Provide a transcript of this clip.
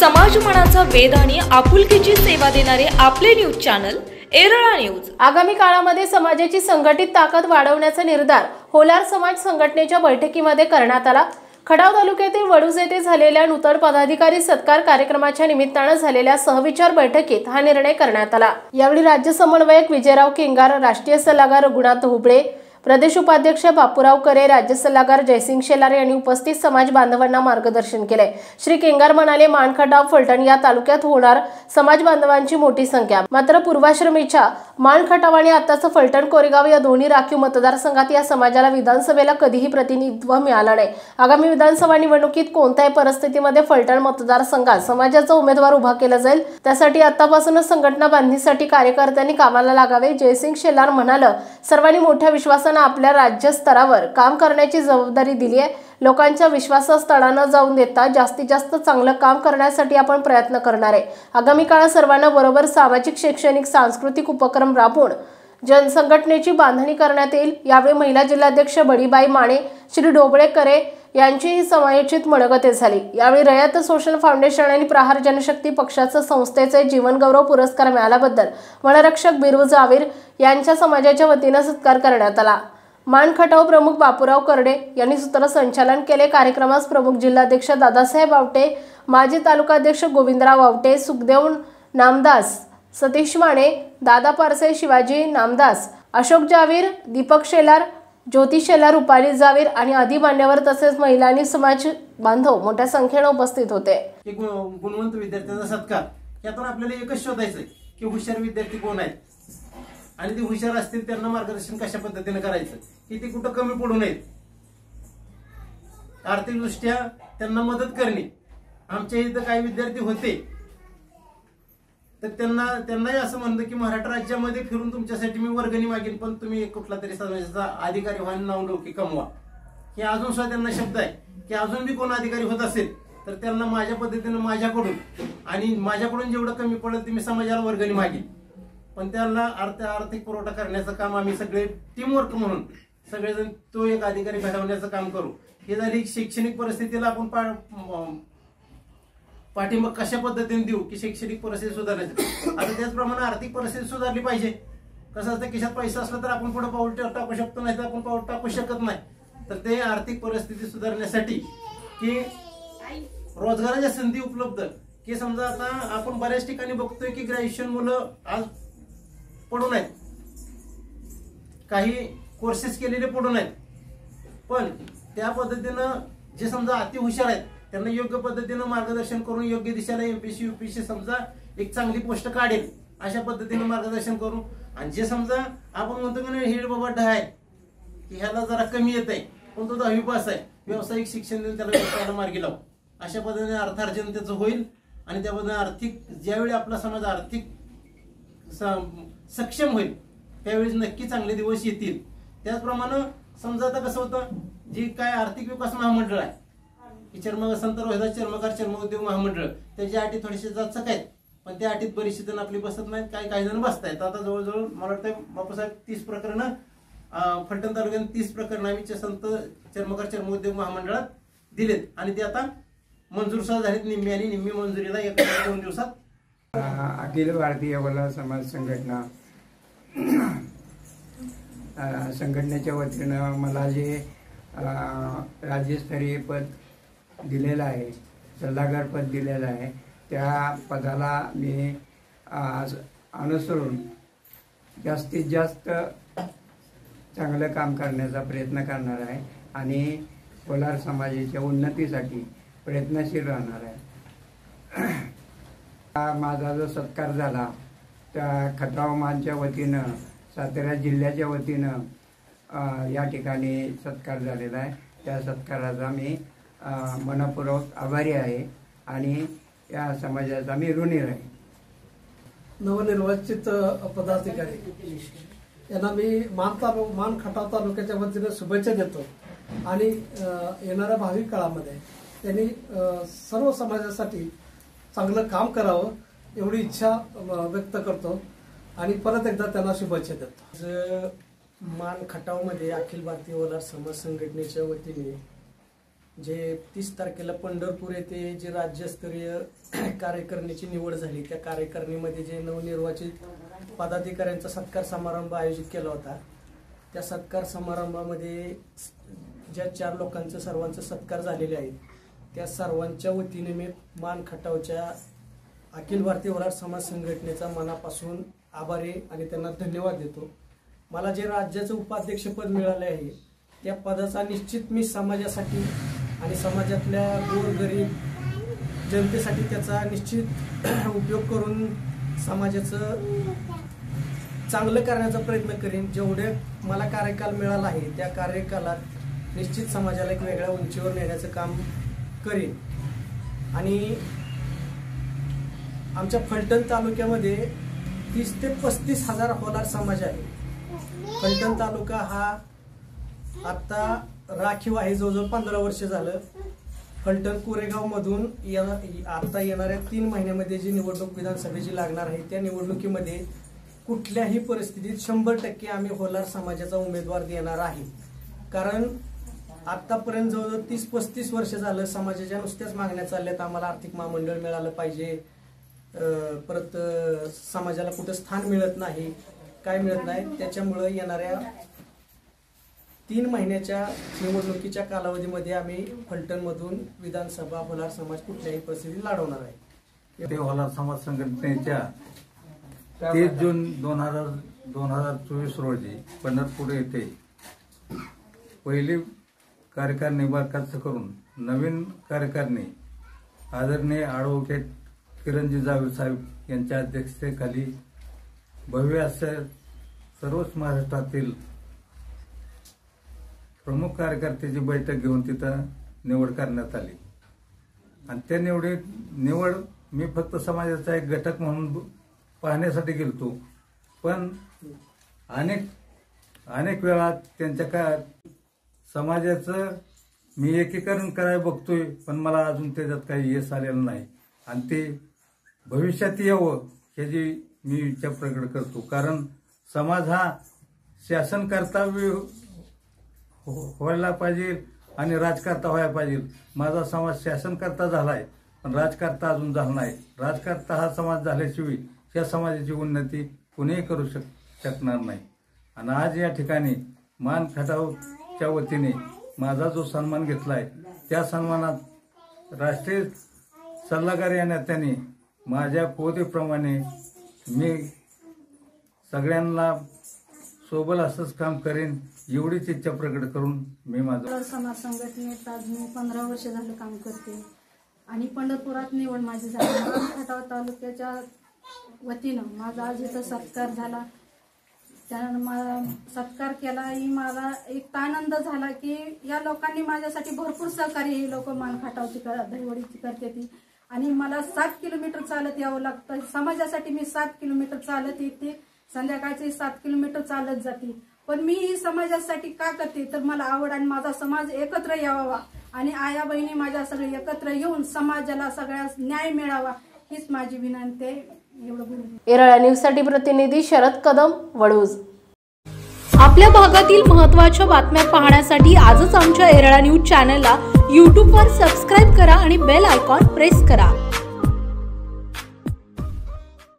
समाजमनाचा वेध आणि आपुलकीची सेवा देणारे आपले न्यूज चॅनल एरळा न्यूज। आगामी काळामध्ये समाजाची संघटित ताकद वाढवण्याचा निर्धार होलार समाज संघटनेच्या बैठकीमध्ये करण्यात आला। खटाव तालुक्यातील वडूज येथे झालेल्या नूतन पदाधिकारी सत्कार कार्यक्रमाच्या निमित्ताने झालेल्या सहविचार बैठकीत हा निर्णय करण्यात आला। यावेळी राज्य समन्वयक विजयराव केंगार, राष्ट्रीय सल्लागार रघुनाथ हुबळे, प्रदेश उपाध्यक्ष बापूराव करे, राज्य सल्लागार जयसिंग शेलार यांनी उपस्थित समाज बांधवांना मार्गदर्शन केले। श्री केंगार म्हणाले, मानखटाव फलटण या तालुक्यात होणार समाज बांधवांची मोठी संख्या, मात्र पूर्वाश्रमीच्या मानखटाव आणि आताचं फलटण कोरेगाव या दोन्ही राखीव मतदारसंघात या समाजाला विधानसभेला कधीही प्रतिनिधित्व मिळालं नाही। आगामी विधानसभा निवडणुकीत कोणत्याही परिस्थितीमध्ये फलटण मतदारसंघात समाजाचा उमेदवार उभा केला जाईल, त्यासाठी आतापासूनच संघटना बांधणीसाठी कार्यकर्त्यांनी कामाला लागावे। जयसिंग शेलार म्हणाले, सर्वांनी मोठ्या विश्वासाने आपल्या राज्य स्तरावर काम करण्याची जबाबदारी दिली आहे। लोकांच्या विश्वासास्थळाने न जाऊन देता जास्तीत जास्त चांगलं काम करण्यासाठी आपण प्रयत्न करणार आहे। आगामी काळात सर्वांना बरोबर सामाजिक, शैक्षणिक, सांस्कृतिक उपक्रम राबवून जनसंघटनेची बांधणी करण्यात येईल। यावेळी महिला जिल्हाध्यक्ष बडीबाई माने, श्री ढोबळे करे यांचीही समायोजित मनोगते झाली। यावेळी रयत सोशल फाउंडेशन आणि प्रहार जनशक्ती पक्षाच्या संस्थेचे जीवन गौरव पुरस्कार मिळाल्याबद्दल वनरक्षक बिरुज आवीर यांच्या समाजाच्या वतीने सत्कार करण्यात आला। मानखटाव प्रमुख बापूराव करडे यांनी सूत्रसंचालन केले। कार्यक्रमास प्रमुख जिल्हाध्यक्ष दादासाहेब आवटे, माजी तालुकाध्यक्ष गोविंदराव आवटे, सुखदेव नामदास, सतीश माने, दादा पारसे, शिवाजी नामदास, अशोक जावीर, दीपक शेलार, ज्योती शेलार, रुपाली जावीर आणि आदी मान्यवर तसेच महिला आणि समाज बांधव मोठ्या संख्येने उपस्थित होते। एक गुणवंत विद्यार्थ्यांचा सत्कार, यातून आपल्याला एकच शोधायचंय की हुशार विद्यार्थी कोण आहेत आणि ते हुशार असतील त्यांना मार्गदर्शन कशा पद्धतीने करायचं, की ते कुठं कमी पडू नयेत, आर्थिकदृष्ट्या त्यांना मदत करणे। आमच्या इथं काही विद्यार्थी होते तर त्यांनाही असं म्हणलं की महाराष्ट्र राज्यामध्ये फिरून तुमच्यासाठी मी वर्गणी मागेन, पण तुम्ही कुठला तरी समाजाचा अधिकारी व्हा, नाव लौकिक कमवा। हे अजून सुद्धा त्यांना शब्द आहे की अजून बी कोण अधिकारी होत असेल तर त्यांना माझ्या पद्धतीने माझ्याकडून आणि माझ्याकडून जेवढं कमी पडलं ते मी समाजाला वर्गणी मागेन, पण त्यांना आर्थिक पुरवठा करण्याचं काम आम्ही सगळे टीमवर्क म्हणून सगळेजण तो एक अधिकारी घडवण्याचं काम करू। हे झाली शैक्षणिक परिस्थितीला आपण पाठिंबा कशा पद्धतीने देऊ की शैक्षणिक परिस्थिती सुधारायची। आता त्याचप्रमाणे आर्थिक परिस्थिती सुधारली पाहिजे। कसं असतं, खिशात पैसा असला तर आपण पुढे पाऊल टाकू शकतो, नाही तर आपण पाऊल टाकू शकत नाही। तर ते आर्थिक परिस्थिती सुधारण्यासाठी की रोजगाराच्या संधी उपलब्ध, की समजा आता आपण बऱ्याच ठिकाणी बघतोय की ग्रॅज्युएशन मुलं आज पडून आहेत, काही कोर्सेस केलेले पडून आहेत, पण त्या पद्धतीनं जे समजा अति हुशार आहेत त्यांना योग्य पद्धतीनं मार्गदर्शन करून योग्य दिशेला एमपीसी यूपीसी समजा एक चांगली पोस्ट काढेल अशा पद्धतीनं मार्गदर्शन करू। आणि जे समजा आपण म्हणतो की नाही हे बाबा ढ आहे की ह्याला जरा कमी येत आहे पण तो 10वी पास आहे, व्यावसायिक शिक्षण देऊन त्याला व्यवसायाला मार्गी लावू, अशा पद्धतीने अर्थार्जन त्याचं होईल। आणि त्याबद्दल आर्थिक ज्यावेळी आपला समाज आर्थिक सक्षम होईल त्यावेळेस नक्की चांगले दिवस येतील। त्याचप्रमाणे समजा आता कसं होतं, जी काय आर्थिक विकास महामंडळ आहे की संत रोहिदास चर्मकार चर्मोद्योग महामंडळ, त्याच्या अटी थोडेसे जाचक आहेत, पण त्या अटीत बरीचशी जण आपली बसत नाहीत, काही जण बसतायत। आता जवळजवळ मला वाटतं बापूसाहेब 30 प्रकरणं फलटण तालुक्यात 30 प्रकरणं आम्ही संत चर्मकार चर्मोद्योग महामंडळात दिलेत आणि ते आता मंजूर सुद्धा झालीत, निम्मी आणि निम्मी मंजुरीला 1-2 दिवसात। अखिल भारतीय होलार समाज संघटना संघटनेच्या वतीनं मला जे राज्यस्तरीय पद दिलेलं आहे, सल्लागार पद दिलेलं आहे, त्या पदाला मी अनुसरून जास्तीत जास्त चांगलं काम करण्याचा प्रयत्न करणार आहे आणि होलार समाजाच्या उन्नतीसाठी प्रयत्नशील राहणार आहे। माझा जो सत्कार झाला त्या खटाव मानच्या वतीनं, सातारा जिल्ह्याच्या वतीनं या ठिकाणी सत्कार झालेला आहे। त्या सत्काराचा मी मनपूर्वक आभारी आहे आणि या समाजाचा मी ऋणी आहे। नवनिर्वाचित पदाधिकारी यांना मी मान खटाव तालुक्याच्या वतीने शुभेच्छा देतो आणि येणाऱ्या भावी काळामध्ये त्यांनी सर्व समाजासाठी चांगलं काम करावं एवढी इच्छा व्यक्त करतो आणि परत एकदा त्यांना शुभेच्छा देतो। मान खटावमध्ये अखिल भारतीय होलार समाज संघटनेच्या वतीने जे 30 तारखेला पंढरपूर येथे जे राज्यस्तरीय कार्यकारिणीची निवड झाली, त्या कार्यकारिणीमध्ये जे नवनिर्वाचित पदाधिकाऱ्यांचा सत्कार समारंभ आयोजित केला होता, त्या सत्कार समारंभामध्ये ज्या 4 लोकांचं सर्वांचं सत्कार झालेले आहेत, त्या सर्वांच्या वतीने मी मान खटावच्या अखिल भारतीय होलार समाज संघटनेचा मनापासून आभारी आणि त्यांना धन्यवाद देतो. मला जे राज्याचं उपाध्यक्षपद मिळाले आहे, त्या पदाचा निश्चित मी समाजासाठी आणि समाजातल्या गोरगरीब जनतेसाठी त्याचा निश्चित उपयोग करून समाजाचं चांगलं करण्याचा प्रयत्न करीन. जेवढे मला कार्यकाल मिळाला आहे, त्या कार्यकालात निश्चित समाजाला एक वेगळ्या उंचीवर नेण्याचं काम करीन. आणि आमच्या फलटण तालुक्यामध्ये 30 ते 35 हजार होलार समाज आहे. फलटण तालुका हा आता राखीव आहे, जवळजवळ 15 वर्ष झालं. फलटण कोरेगाव मधून आता येणाऱ्या 3 महिन्यामध्ये जी निवडणूक विधानसभेची लागणार आहे, त्या निवडणुकीमध्ये कुठल्याही परिस्थितीत 100% आम्ही होलार समाजाचा उमेदवार देणार आहे. कारण आतापर्यंत जवळजवळ 30-35 वर्ष झालं समाजाच्या नुसत्याच मागण्या चालल्यात. आम्हाला आर्थिक महामंडळ मिळालं पाहिजे, परत समाजाला कुठं स्थान मिळत नाही, काय मिळत नाही. त्याच्यामुळे येणाऱ्या 3 महिन्याच्या निवडणुकीच्या कालावधीमध्ये आम्ही फलटणमधून विधानसभा होलार समाज कुठल्याही परिस्थितीत लढवणार आहे. ते होलार समाज संघटनेच्या 30 जून 2024 रोजी पंढरपूर येथे पहिली कार्यकारिणी बरखास्त करून नवीन कार्यकारिणी आदरणीय ॲडव्होकेट किरणजी जावेद साहेब यांच्या अध्यक्षतेखाली भव्य असं सर्वच महाराष्ट्रातील प्रमुख कार्यकर्त्याची बैठक घेऊन तिथं निवड करण्यात आली. आणि त्या निवड मी फक्त समाजाचा एक घटक म्हणून पाहण्यासाठी गेलतो, पण अनेक वेळा त्यांच्या समाजाचं मी एकीकरण करायला बघतोय, पण मला अजून त्याच्यात काही यश आलेलं नाही. आणि ते भविष्यात यावं ह्याची मी इच्छा प्रकट करतो. कारण समाज हा शासनकर्ता व्हायला पाहिजे आणि राजकर्ता व्हायला पाहिजे. माझा समाज शासनकर्ता झालाय, पण राजकर्ता अजून झाला नाही. राजकर्ता हा समाज झाल्याशिवाय या समाजाची उन्नती कुणीही करू शकणार नाही. आणि आज या ठिकाणी मान खटावच्या वतीने माझा जो सन्मान घेतलाय, त्या सन्मानात राष्ट्रीय सल्लागार या नात्याने माझ्या पदवीप्रमाणे मी सगळ्यांना सोबत असंच काम करेन एवढीच इच्छा प्रकट करून मी माझं समाज संघटनेत आज मी 15 वर्ष झालं काम करते. आणि पंढरपुरात निवड माझी झाली. खटाव तालुक्याच्या वतीनं माझा आज इथं सत्कार झाला. त्यानं मला सत्कार केला. ही मला एक आनंद झाला की या लोकांनी माझ्यासाठी भरपूर सहकार्य, ही लोक मान खटावची दहीवडीची करते ती. आणि मला 7 किलोमीटर चालत यावं लागतं. समाजासाठी मी 7 किलोमीटर चालत येते, संध्याकाळची 7 किलोमीटर चालत जाते. पण मी ही समाजासाठी का करते तर मला आवड, आणि माझा समाज एकत्र यावा आणि आया बहिणी माझ्या सगळे एकत्र येऊन समाजाला सगळ्या न्याय मिळावा, हीच माझी विनंती आहे. एवढं बोलून एरळा न्यूजसाठी प्रतिनिधी शरद कदम, वडूज. आपल्या भागातील महत्त्वाच्या बातम्या पाहण्यासाठी आजच आमच्या एरळा न्यूज चॅनलला यूट्यूबवर सबस्क्राईब करा आणि बेल आयकॉन प्रेस करा.